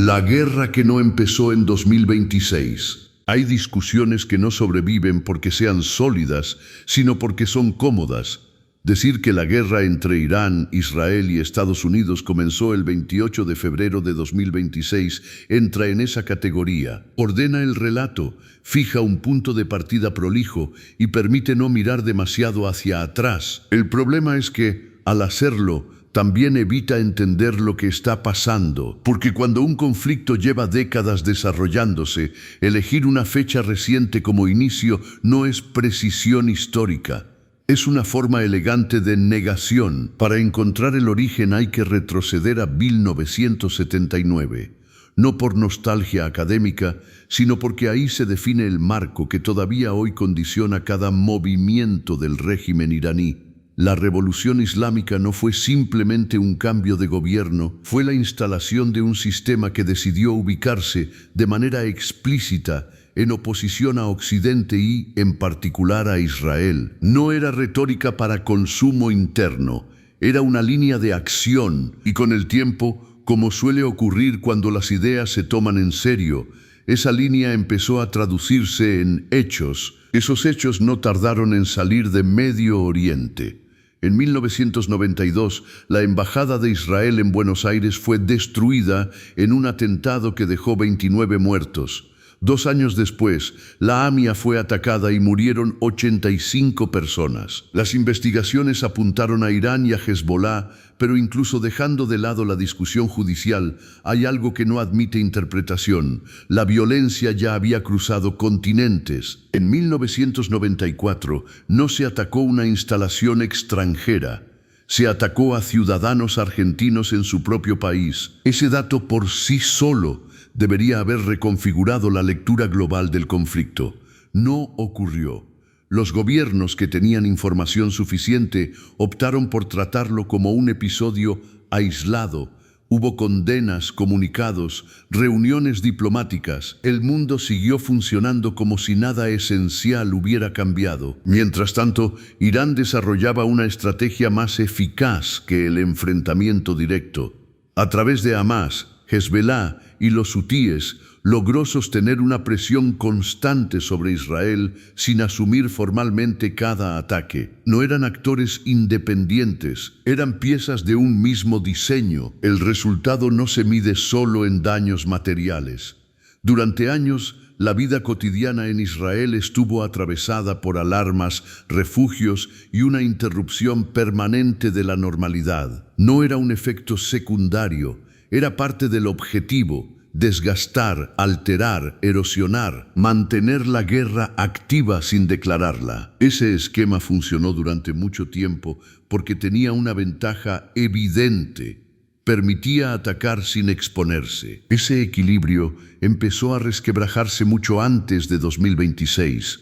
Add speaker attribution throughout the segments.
Speaker 1: La guerra que no empezó en 2026. Hay discusiones que no sobreviven porque sean sólidas, sino porque son cómodas. Decir que la guerra entre Irán, Israel y Estados Unidos comenzó el 28 de febrero de 2026 entra en esa categoría. Ordena el relato, fija un punto de partida prolijo y permite no mirar demasiado hacia atrás. El problema es que, al hacerlo, también evita entender lo que está pasando, porque cuando un conflicto lleva décadas desarrollándose, elegir una fecha reciente como inicio no es precisión histórica. Es una forma elegante de negación. Para encontrar el origen hay que retroceder a 1979. No por nostalgia académica, sino porque ahí se define el marco que todavía hoy condiciona cada movimiento del régimen iraní. La revolución islámica no fue simplemente un cambio de gobierno, fue la instalación de un sistema que decidió ubicarse de manera explícita en oposición a Occidente y, en particular, a Israel. No era retórica para consumo interno, era una línea de acción y con el tiempo, como suele ocurrir cuando las ideas se toman en serio, esa línea empezó a traducirse en hechos. Esos hechos no tardaron en salir de Medio Oriente. En 1992, la Embajada de Israel en Buenos Aires fue destruida en un atentado que dejó 29 muertos. 2 años después, la AMIA fue atacada y murieron 85 personas. Las investigaciones apuntaron a Irán y a Hezbollah, pero incluso dejando de lado la discusión judicial, hay algo que no admite interpretación. La violencia ya había cruzado continentes. En 1994 no se atacó una instalación extranjera. Se atacó a ciudadanos argentinos en su propio país. Ese dato por sí solo debería haber reconfigurado la lectura global del conflicto. No ocurrió. Los gobiernos que tenían información suficiente optaron por tratarlo como un episodio aislado. Hubo condenas, comunicados, reuniones diplomáticas. El mundo siguió funcionando como si nada esencial hubiera cambiado. Mientras tanto, Irán desarrollaba una estrategia más eficaz que el enfrentamiento directo. A través de Hamas, Hezbollah y los hutíes, logró sostener una presión constante sobre Israel sin asumir formalmente cada ataque. No eran actores independientes, eran piezas de un mismo diseño. El resultado no se mide solo en daños materiales. Durante años, la vida cotidiana en Israel estuvo atravesada por alarmas, refugios y una interrupción permanente de la normalidad. No era un efecto secundario, era parte del objetivo: desgastar, alterar, erosionar, mantener la guerra activa sin declararla. Ese esquema funcionó durante mucho tiempo porque tenía una ventaja evidente: permitía atacar sin exponerse. Ese equilibrio empezó a resquebrajarse mucho antes de 2026.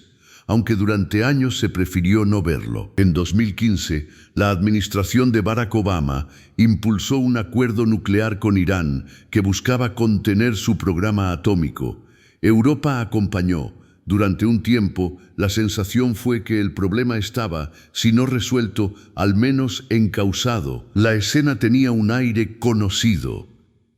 Speaker 1: Aunque durante años se prefirió no verlo. En 2015, la administración de Barack Obama impulsó un acuerdo nuclear con Irán que buscaba contener su programa atómico. Europa acompañó. Durante un tiempo, la sensación fue que el problema estaba, si no resuelto, al menos encauzado. La escena tenía un aire conocido.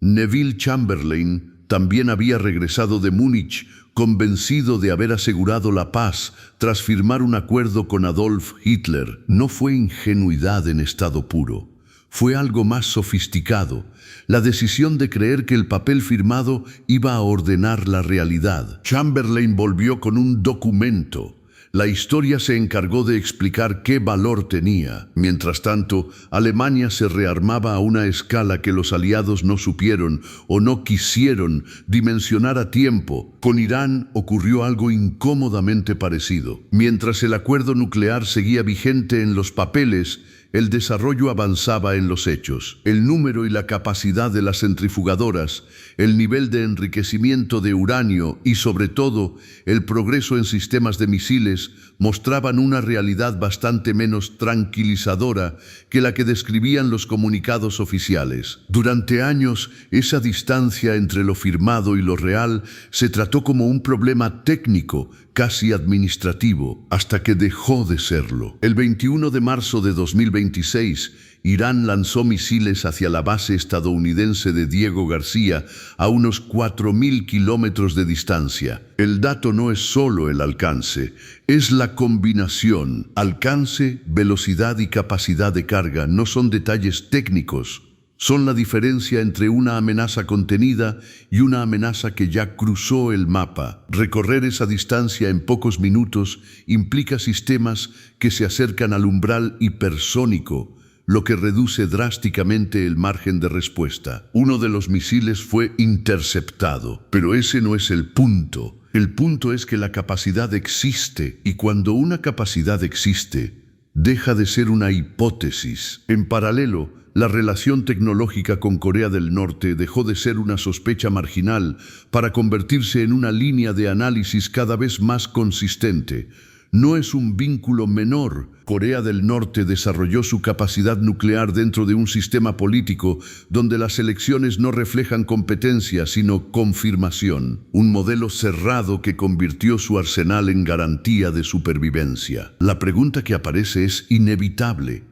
Speaker 1: Neville Chamberlain también había regresado de Múnich, convencido de haber asegurado la paz tras firmar un acuerdo con Adolf Hitler. No fue ingenuidad en estado puro, fue algo más sofisticado: la decisión de creer que el papel firmado iba a ordenar la realidad. Chamberlain volvió con un documento. La historia se encargó de explicar qué valor tenía. Mientras tanto, Alemania se rearmaba a una escala que los aliados no supieron o no quisieron dimensionar a tiempo. Con Irán ocurrió algo incómodamente parecido. Mientras el acuerdo nuclear seguía vigente en los papeles, el desarrollo avanzaba en los hechos. El número y la capacidad de las centrifugadoras, el nivel de enriquecimiento de uranio y, sobre todo, el progreso en sistemas de misiles misiles mostraban una realidad bastante menos tranquilizadora que la que describían los comunicados oficiales. Durante años, esa distancia entre lo firmado y lo real se trató como un problema técnico, casi administrativo, hasta que dejó de serlo. El 21 de marzo de 2026, Irán lanzó misiles hacia la base estadounidense de Diego García a unos 4.000 kilómetros de distancia. El dato no es solo el alcance, es la combinación. Alcance, velocidad y capacidad de carga no son detalles técnicos. Son la diferencia entre una amenaza contenida y una amenaza que ya cruzó el mapa. Recorrer esa distancia en pocos minutos implica sistemas que se acercan al umbral hipersónico, lo que reduce drásticamente el margen de respuesta. Uno de los misiles fue interceptado, pero ese no es el punto. El punto es que la capacidad existe, y cuando una capacidad existe, deja de ser una hipótesis. En paralelo, la relación tecnológica con Corea del Norte dejó de ser una sospecha marginal para convertirse en una línea de análisis cada vez más consistente. No es un vínculo menor. Corea del Norte desarrolló su capacidad nuclear dentro de un sistema político donde las elecciones no reflejan competencia, sino confirmación. Un modelo cerrado que convirtió su arsenal en garantía de supervivencia. La pregunta que aparece es inevitable.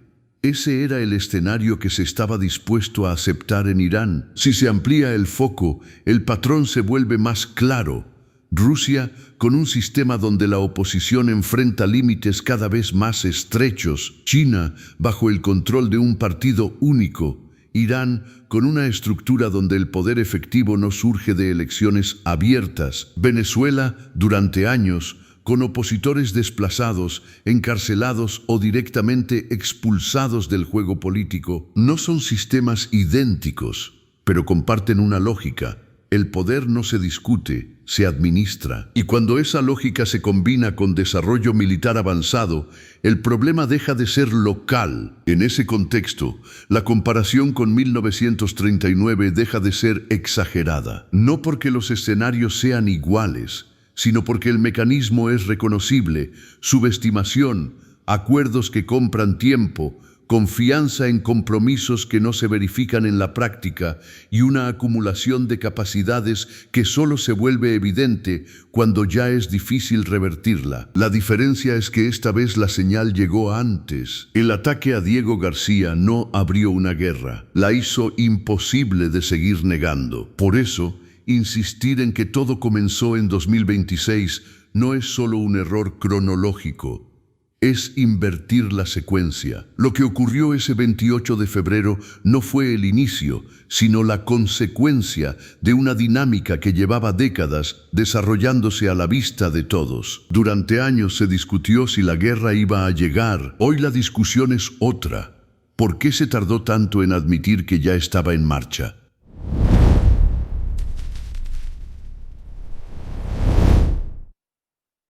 Speaker 1: ¿Ese era el escenario que se estaba dispuesto a aceptar en Irán? Si se amplía el foco, el patrón se vuelve más claro. Rusia, con un sistema donde la oposición enfrenta límites cada vez más estrechos. China, bajo el control de un partido único. Irán, con una estructura donde el poder efectivo no surge de elecciones abiertas. Venezuela, durante años, con opositores desplazados, encarcelados o directamente expulsados del juego político. No son sistemas idénticos, pero comparten una lógica. El poder no se discute, se administra. Y cuando esa lógica se combina con desarrollo militar avanzado, el problema deja de ser local. En ese contexto, la comparación con 1939 deja de ser exagerada. No porque los escenarios sean iguales, sino porque el mecanismo es reconocible: subestimación, acuerdos que compran tiempo, confianza en compromisos que no se verifican en la práctica y una acumulación de capacidades que solo se vuelve evidente cuando ya es difícil revertirla. La diferencia es que esta vez la señal llegó antes. El ataque a Diego García no abrió una guerra, la hizo imposible de seguir negando. Por eso, insistir en que todo comenzó en 2026 no es solo un error cronológico, es invertir la secuencia. Lo que ocurrió ese 28 de febrero no fue el inicio, sino la consecuencia de una dinámica que llevaba décadas desarrollándose a la vista de todos. Durante años se discutió si la guerra iba a llegar. Hoy la discusión es otra. ¿Por qué se tardó tanto en admitir que ya estaba en marcha?